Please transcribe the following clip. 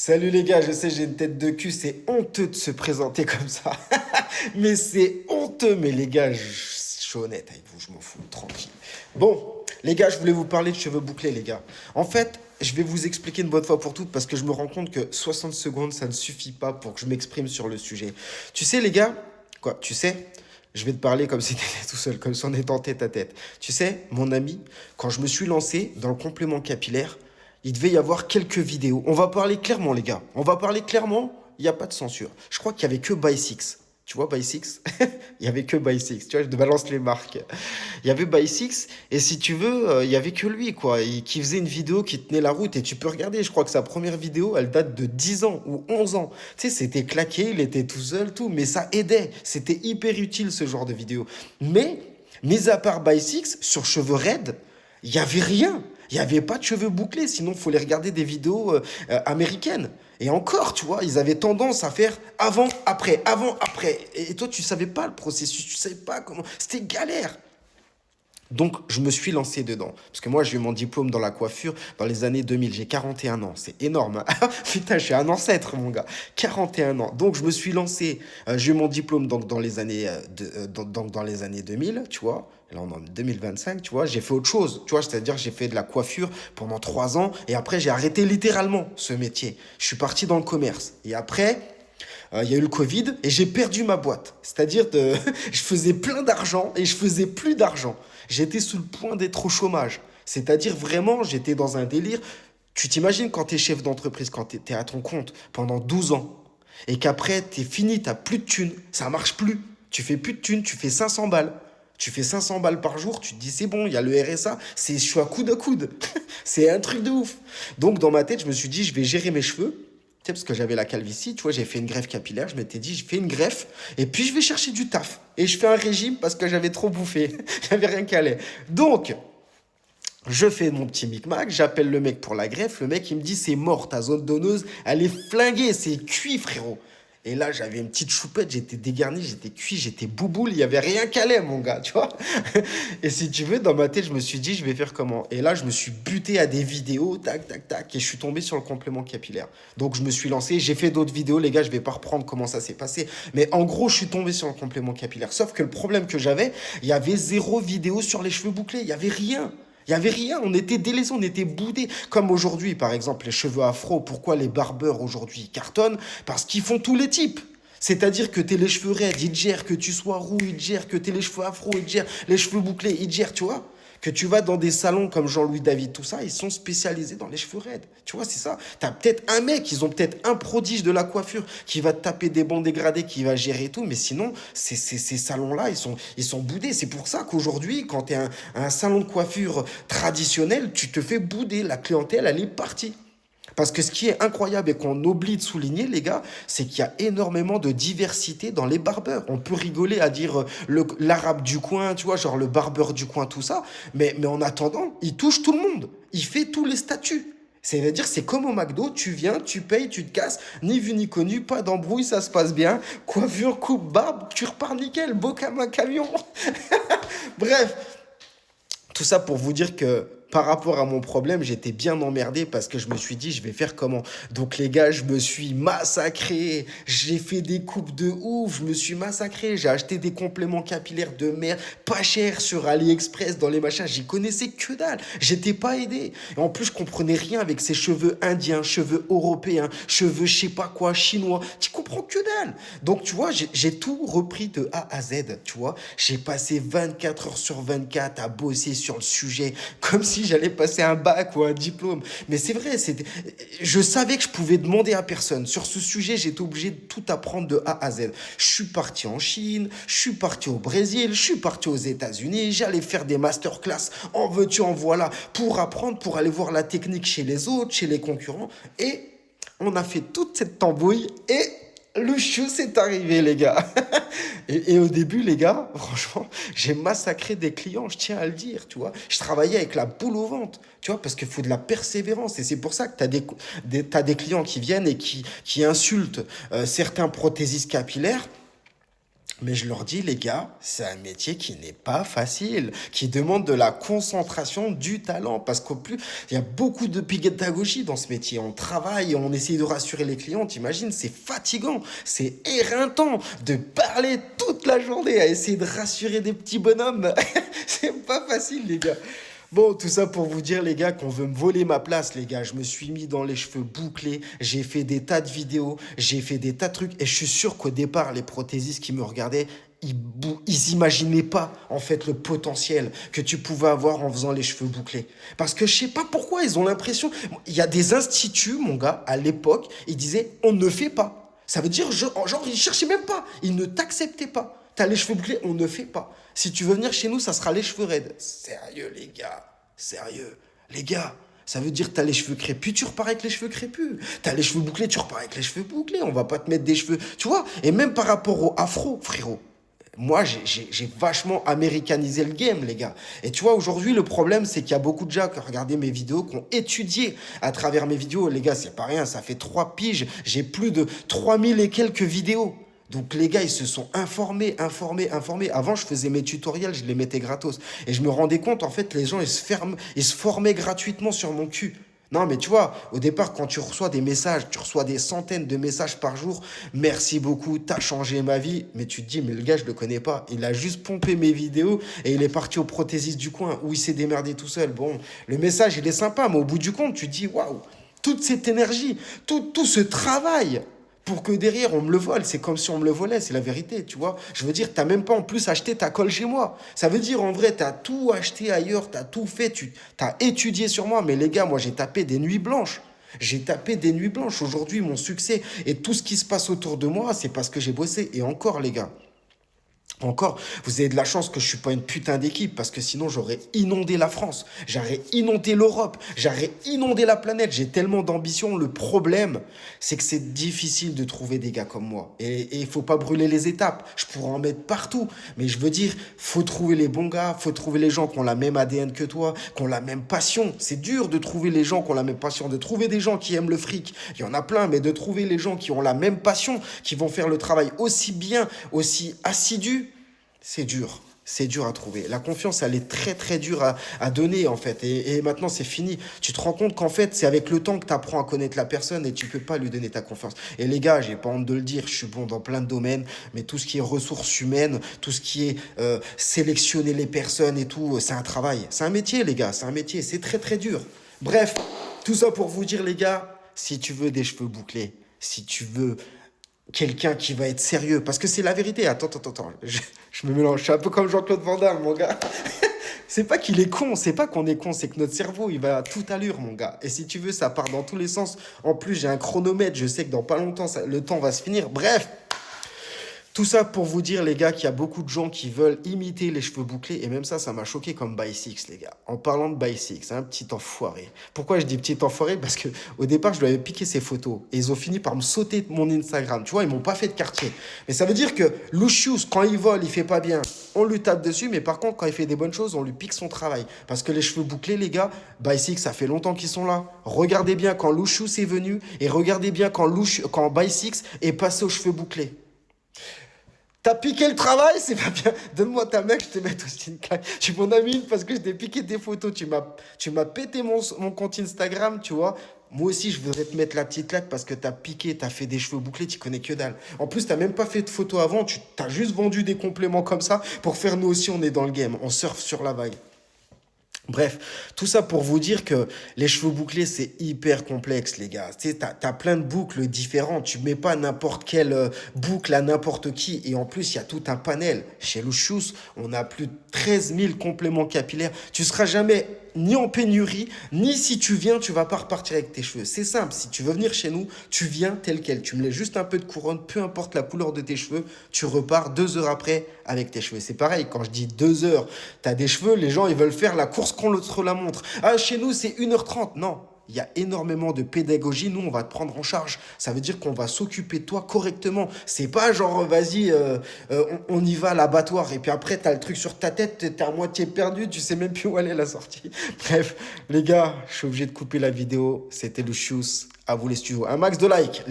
Salut les gars, je sais, j'ai une tête de cul, c'est honteux de se présenter comme ça. Mais c'est honteux, mais les gars, je suis honnête avec vous, je m'en fous, tranquille. Bon, les gars, je voulais vous parler de cheveux bouclés, les gars. En fait, je vais vous expliquer une bonne fois pour toutes parce que je me rends compte que 60 secondes, ça ne suffit pas pour que je m'exprime sur le sujet. Tu sais, les gars, quoi, tu sais, je vais te parler comme si t'étais tout seul, comme si on était en tête à tête. Tu sais, mon ami, quand je me suis lancé dans le complément capillaire, il devait y avoir quelques vidéos. On va parler clairement, les gars. On va parler clairement, il n'y a pas de censure. Je crois qu'il n'y avait que By Six. Tu vois, By Six. Il n'y avait que By Six. Tu vois, je te balance les marques. Il y avait By Six, et si tu veux, il n'y avait que lui, quoi. Qui faisait une vidéo qui tenait la route, et tu peux regarder. Je crois que sa première vidéo, elle date de 10 ans ou 11 ans. Tu sais, c'était claqué, il était tout seul, tout. Mais ça aidait. C'était hyper utile, ce genre de vidéo. Mais, mis à part By Six, sur Cheveux Raides, il n'y avait rien. Il n'y avait pas de cheveux bouclés, sinon il faut les regarder des vidéos américaines. Et encore, tu vois, ils avaient tendance à faire avant, après, avant, après. Et toi, tu savais pas le processus, tu savais pas comment. C'était galère. Donc, je me suis lancé dedans. Parce que moi, j'ai eu mon diplôme dans la coiffure dans les années 2000. J'ai 41 ans. C'est énorme, hein. Putain, je suis un ancêtre, mon gars. 41 ans. Donc, je me suis lancé. J'ai eu mon diplôme donc, dans les années 2000, tu vois. Et là, on est en 2025, tu vois. J'ai fait autre chose, tu vois. C'est-à-dire, j'ai fait de la coiffure pendant 3 ans. Et après, j'ai arrêté littéralement ce métier. Je suis parti dans le commerce. Et après, il y a eu le Covid et j'ai perdu ma boîte. C'est-à-dire que je faisais plein d'argent et je faisais plus d'argent. J'étais sous le point d'être au chômage. C'est-à-dire vraiment, j'étais dans un délire. Tu t'imagines quand tu es chef d'entreprise, quand tu es à ton compte pendant 12 ans et qu'après tu es fini, tu plus de thunes, ça marche plus. Tu fais plus de thunes, tu fais 500 balles. Tu fais 500 balles par jour, tu te dis c'est bon, il y a le RSA, je suis à coude à coude. C'est un truc de ouf. Donc dans ma tête, je me suis dit, je vais gérer mes cheveux. Tu sais, parce que j'avais la calvitie, tu vois, j'ai fait une greffe capillaire, je m'étais dit, je fais une greffe, et puis je vais chercher du taf. Et je fais un régime parce que j'avais trop bouffé. J'avais rien calé. Donc, je fais mon petit micmac, j'appelle le mec pour la greffe, le mec il me dit, c'est mort, ta zone donneuse, elle est flinguée, c'est cuit, frérot. Et là, j'avais une petite choupette, j'étais dégarni, j'étais cuit, j'étais bouboule, il n'y avait rien calé, mon gars, tu vois. Et si tu veux, dans ma tête, je me suis dit, je vais faire comment? Et là, je me suis buté à des vidéos, tac, tac, tac, et je suis tombé sur le complément capillaire. Donc, je me suis lancé, j'ai fait d'autres vidéos, les gars, je vais pas reprendre comment ça s'est passé. Mais en gros, je suis tombé sur le complément capillaire. Sauf que le problème que j'avais, il y avait zéro vidéo sur les cheveux bouclés, il y avait rien. Il n'y avait rien, on était délaissés, on était boudés. Comme aujourd'hui, par exemple, les cheveux afro, pourquoi les barbeurs aujourd'hui cartonnent? Parce qu'ils font tous les types. C'est-à-dire que t'es les cheveux raides, ils te gèrent, que tu sois roux, ils te gèrent, que t'es les cheveux afro, ils te gèrent, les cheveux bouclés, ils te gèrent, tu vois? Que tu vas dans des salons comme Jean-Louis David, tout ça, ils sont spécialisés dans les cheveux raides. Tu vois, c'est ça. T'as peut-être un mec, ils ont peut-être un prodige de la coiffure qui va te taper des bancs dégradés, qui va gérer et tout, mais sinon, ces salons-là, ils sont boudés. C'est pour ça qu'aujourd'hui, quand t'es un salon de coiffure traditionnel, tu te fais bouder. La clientèle, elle est partie. Parce que ce qui est incroyable et qu'on oublie de souligner, les gars, c'est qu'il y a énormément de diversité dans les barbeurs. On peut rigoler à dire l'arabe du coin, tu vois, genre le barbeur du coin, tout ça. Mais en attendant, il touche tout le monde. Il fait tous les statuts. C'est-à-dire, c'est comme au McDo, tu viens, tu payes, tu te casses, ni vu ni connu, pas d'embrouille, ça se passe bien. Coiffure, coupe, barbe, tu repars nickel, beau comme un camion. Bref, tout ça pour vous dire que par rapport à mon problème, j'étais bien emmerdé parce que je me suis dit, je vais faire comment? Donc les gars, je me suis massacré. J'ai fait des coupes de ouf. Je me suis massacré. J'ai acheté des compléments capillaires de merde, pas cher sur AliExpress, dans les machins. J'y connaissais que dalle. J'étais pas aidé. Et en plus, je comprenais rien avec ces cheveux indiens, cheveux européens, cheveux je sais pas quoi, chinois. Tu comprends que dalle. Donc tu vois, j'ai tout repris de A à Z. Tu vois, j'ai passé 24 heures sur 24 à bosser sur le sujet comme si j'allais passer un bac ou un diplôme. Mais c'est vrai, je savais que je pouvais demander à personne. Sur ce sujet, j'étais obligé de tout apprendre de A à Z. Je suis parti en Chine, je suis parti au Brésil, je suis parti aux États-Unis, j'allais faire des masterclass, en veux-tu, en voilà, pour apprendre, pour aller voir la technique chez les autres, chez les concurrents. Et on a fait toute cette tambouille et le chou c'est arrivé, les gars. Et au début, les gars, franchement, j'ai massacré des clients, je tiens à le dire, tu vois. Je travaillais avec la boule au ventre, tu vois, parce qu'il faut de la persévérance. Et c'est pour ça que tu as t'as des clients qui viennent et qui insultent certains prothésistes capillaires Mais je leur dis, les gars, c'est un métier qui n'est pas facile, qui demande de la concentration, du talent, parce qu'au plus, il y a beaucoup de pédagogie dans ce métier. On travaille, on essaye de rassurer les clients, t'imagines, c'est fatigant, c'est éreintant de parler toute la journée à essayer de rassurer des petits bonhommes. C'est pas facile, les gars. Bon, tout ça pour vous dire, les gars, qu'on veut me voler ma place, les gars. Je me suis mis dans les cheveux bouclés, j'ai fait des tas de vidéos, j'ai fait des tas de trucs, et je suis sûr qu'au départ, les prothésistes qui me regardaient, ils imaginaient pas, en fait, le potentiel que tu pouvais avoir en faisant les cheveux bouclés. Parce que je sais pas pourquoi, ils ont l'impression... Il y a des instituts, mon gars, à l'époque, ils disaient, on ne fait pas. Ça veut dire, genre, ils cherchaient même pas, ils ne t'acceptaient pas. T'as les cheveux bouclés, on ne fait pas. Si tu veux venir chez nous, ça sera les cheveux raides. Sérieux, les gars. Sérieux. Les gars, ça veut dire que t'as les cheveux crépus, tu repars avec les cheveux crépus. T'as les cheveux bouclés, tu repars avec les cheveux bouclés. On va pas te mettre des cheveux... Tu vois. Et même par rapport au afro, frérot. Moi, j'ai vachement américanisé le game, les gars. Et tu vois, aujourd'hui, le problème, c'est qu'il y a beaucoup de gens qui ont regardé mes vidéos, qui ont étudié à travers mes vidéos. Les gars, c'est pas rien, ça fait 3 piges. J'ai plus de 3000 et quelques vidéos. Donc les gars, ils se sont informés. Avant, je faisais mes tutoriels, je les mettais gratos. Et je me rendais compte, en fait, les gens, ils se formaient gratuitement sur mon cul. Non, mais tu vois, au départ, quand tu reçois des messages, tu reçois des centaines de messages par jour. Merci beaucoup, t'as changé ma vie. Mais tu te dis, mais le gars, je le connais pas. Il a juste pompé mes vidéos et il est parti au prothésiste du coin où il s'est démerdé tout seul. Bon, le message, il est sympa, mais au bout du compte, tu te dis, waouh, toute cette énergie, tout ce travail pour que derrière on me le vole. C'est comme si on me le volait, c'est la vérité, tu vois. Je veux dire, t'as même pas en plus acheté ta colle chez moi. Ça veut dire en vrai, t'as tout acheté ailleurs, t'as tout fait, t'as étudié sur moi. Mais les gars, moi j'ai tapé des nuits blanches. J'ai tapé des nuits blanches. Aujourd'hui, mon succès et tout ce qui se passe autour de moi, c'est parce que j'ai bossé. Et encore, les gars, encore, vous avez de la chance que je suis pas une putain d'équipe parce que sinon j'aurais inondé la France, j'aurais inondé l'Europe, j'aurais inondé la planète. J'ai tellement d'ambition. Le problème, c'est que c'est difficile de trouver des gars comme moi. Et il faut pas brûler les étapes. Je pourrais en mettre partout, mais je veux dire, faut trouver les bons gars, faut trouver les gens qui ont la même ADN que toi, qui ont la même passion. C'est dur de trouver les gens qui ont la même passion, de trouver des gens qui aiment le fric. Il y en a plein, mais de trouver les gens qui ont la même passion, qui vont faire le travail aussi bien, aussi assidu. C'est dur à trouver. La confiance, elle est très très dure à donner en fait. Et maintenant, c'est fini. Tu te rends compte qu'en fait, c'est avec le temps que tu apprends à connaître la personne et tu peux pas lui donner ta confiance. Et les gars, j'ai pas honte de le dire, je suis bon dans plein de domaines, mais tout ce qui est ressources humaines, tout ce qui est sélectionner les personnes et tout, c'est un travail. C'est un métier, les gars, c'est un métier. C'est très très dur. Bref, tout ça pour vous dire, les gars, si tu veux des cheveux bouclés, si tu veux quelqu'un qui va être sérieux. Parce que c'est la vérité. Attends. Je me mélange. Je suis un peu comme Jean-Claude Van Damme, mon gars. C'est pas qu'il est con, c'est pas qu'on est con, c'est que notre cerveau, il va à toute allure, mon gars. Et si tu veux, ça part dans tous les sens. En plus, j'ai un chronomètre. Je sais que dans pas longtemps, le temps va se finir. Bref, tout ça pour vous dire, les gars, qu'il y a beaucoup de gens qui veulent imiter les cheveux bouclés. Et même ça m'a choqué comme By6, les gars. En parlant de By6, c'est un petit enfoiré. Pourquoi je dis petit enfoiré? Parce que au départ, je lui avais piqué ses photos. Et ils ont fini par me sauter de mon Instagram. Tu vois, ils m'ont pas fait de quartier. Mais ça veut dire que Lucius, quand il vole, il fait pas bien. On lui tape dessus. Mais par contre, quand il fait des bonnes choses, on lui pique son travail. Parce que les cheveux bouclés, les gars, By6, ça fait longtemps qu'ils sont là. Regardez bien quand Lucius est venu. Et regardez bien quand By6 est passé aux cheveux bouclés. T'as piqué le travail, c'est pas bien. Donne-moi ta mec, je te mets aussi une claque. Tu m'en as mis une parce que je t'ai piqué tes photos. Tu m'as pété mon compte Instagram, tu vois. Moi aussi, je voudrais te mettre la petite claque parce que t'as piqué, t'as fait des cheveux bouclés, tu connais que dalle. En plus, t'as même pas fait de photos avant, tu t'as juste vendu des compléments comme ça pour faire nous aussi, on est dans le game. On surfe sur la vague. Bref, tout ça pour vous dire que les cheveux bouclés, c'est hyper complexe, les gars. Tu sais, t'as plein de boucles différentes. Tu mets pas n'importe quelle boucle à n'importe qui. Et en plus, il y a tout un panel. Chez Lucius, on a plus de 13 000 compléments capillaires. Tu seras jamais ni en pénurie, ni si tu viens, tu vas pas repartir avec tes cheveux. C'est simple. Si tu veux venir chez nous, tu viens tel quel. Tu me laisses juste un peu de couronne, peu importe la couleur de tes cheveux. Tu repars 2 heures après avec tes cheveux. C'est pareil. Quand je dis 2 heures, t'as des cheveux, les gens, ils veulent faire la course qu'on te la montre. Ah, chez nous, c'est 1h30. Non. Il y a énormément de pédagogie. Nous, on va te prendre en charge. Ça veut dire qu'on va s'occuper de toi correctement. C'est pas genre, vas-y, on y va à l'abattoir. Et puis après, t'as le truc sur ta tête, t'es à moitié perdu, tu sais même plus où aller la sortie. Bref, les gars, je suis obligé de couper la vidéo. C'était Lucius. À vous les studios. Un max de likes.